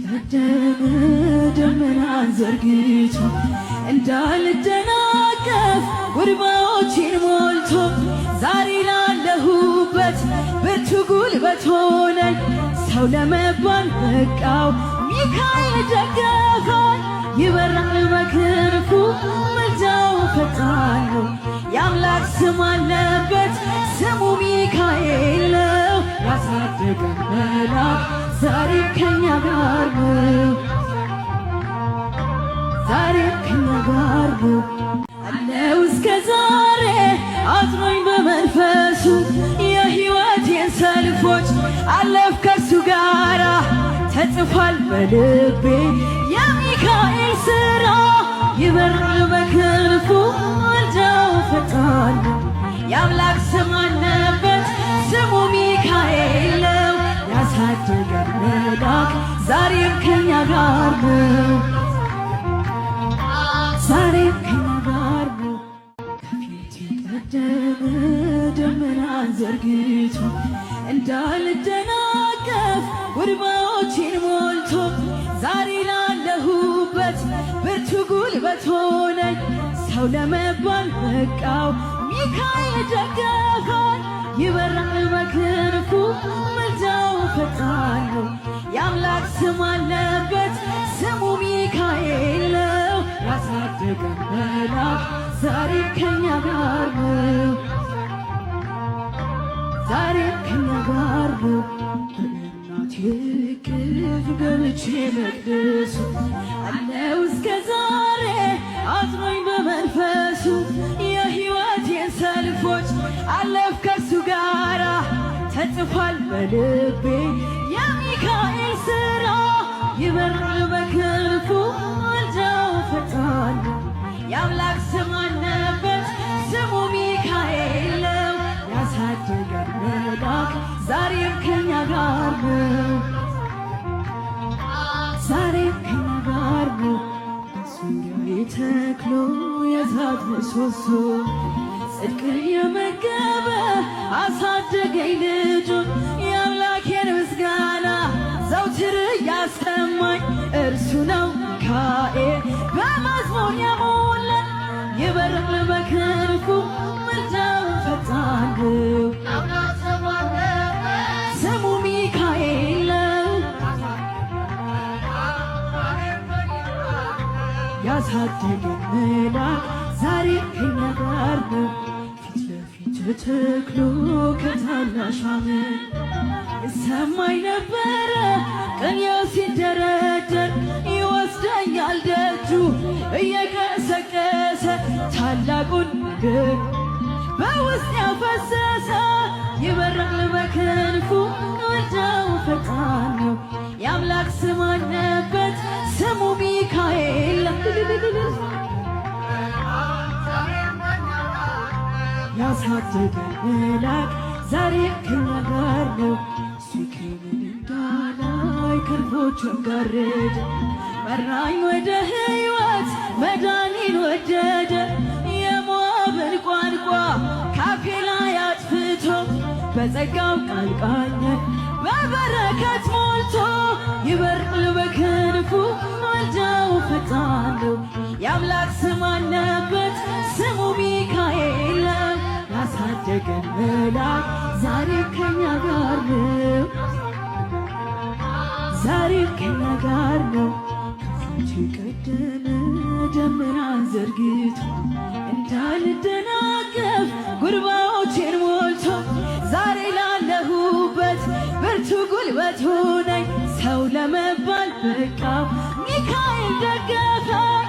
ቀደም ደመናን ዘርግቶ እንዳልደናቀፍ ጉድባዎችን ሞልቶ ዛሬ ላለሁበት ብርቱ ጉልበት ሆነኝ። ሰው ለመባል በቃው ሚካኤል ደገፈኝ። ይበራል በክንፉ ምልጃው ፈጣን ነው። የአምላክ ስም አለበት ስሙ ሚካኤል ነው። ያሳደገን መልአክ ዛሬም ከኛ ጋር ነው። ዛሬም ከኛ ጋር ነው አለው እስከ ዛሬ አዝኖኝ በመንፈሱ የሕይወቴን ሰልፎች አለፍ ከሱ ጋራ ተጽፏል በልቤ የሚካኤል ሥራ። ይበራል በክንፉ ምልጃው ፈጣን ነው። የአምላክ ስም አለበት ስሙ ሚካኤል ነው። ያሳደገን መልአክ ዛሬም ከኛ ጋር ነው። ዛሬም ከኛ ጋር ነው። ከፊቴ ቀደም ደመናን ዘርግቶ እንዳልደናቀፍ ጉድባዎችን ሞልቶ ዛሬ ላለሁበት ብርቱ ጉልበት ሆነኝ። ሰው ለመባል በቃው ሚካኤል ደገፈኝ። ይበራል በክንፉ ምልጃው ፈጣን ነው። የአምላክ ስም አለበት ስሙ ሚካኤል ነው። ያሳደገን መልአክ ዛሬም ከኛ ጋር ነው። ዛሬም ከኛ ጋር ነው። በእናቴ እቅፍ ገብቼ መቅደሱ አለው እስከ ዛሬ አዝኖኝ በመንፈሱ የሕይወቴን ሰልፎች አለፍ ከሱ ጋራ ተጽፏል በልቤ የሚካኤል ሥራ። ይበራል በክንፉ ምልጃው ፈጣን ነው። የአምላክ ስም አለበት ስሙ ሚካኤል ነው። ያሳደገን መልአክ ዛሬም ከኛ ጋር ነው። ዛሬም ከኛ ጋር ነው። በዙሪያዬ ተክሎ የእሳት ምሰሶ ጽድቅን የመገበ አሳደገኝ ልጁን። የአምላኬን ምስጋና ዘውትር እያሰማኝ እርሱ ነው ሚካኤል በመዝሙር የሞላኝ። ይበራል በክንፉ ምልጃው ፈጣን ነው። ስሙ ሚካኤል ነው። ያሳደገን መልአክ ዛሬም ከኛ ጋር ነው። ፊት ለፊት ተክሎ ከታናሽ አመድ እሰማኝ ነበረ ቅኔው ሲደረደር። ይወስደኛል ደጁ እየቀሰቀሰ ታላቁን ግብ በውስጥ ያፈሰሰ። ይበራል በክንፉ ምልጃው ፈጣን ነው። የአምላክ ስም አለበት ስሙ ሚካኤል። ያሳደገን መልአክ ዛሬም ከኛ ጋር ነው። ሲክምን እንዳላይ ክንፎቹን ጋረደ። መራኝ ወደ ሕይወት መዳኔን ወደደ። የሞዓብን ቋንቋ ካፌ ላይ አጥፍቶ በጸጋው ቃል ቃኘ በበረከት ሞልቶ። ይበራል በክንፉ ምልጃው ፈጣን ነው። የአምላክ ስም አለበት ስሙ ሚካኤል ነው። ያሳደገን መልአክ ዛሬም ከኛ ጋር ነው። ዛሬም ከኛ ጋር ነው። ከፊቴ ቀደም ደመናን ዘርግቶ እንዳልደናቀፍ ጉድባዎችን ሞልቶ ዛሬ ላለሁበት ብርቱ ጉልበት ሆነኝ። ሰው ለመባል በቃው ሚካኤል ደገፈኝ።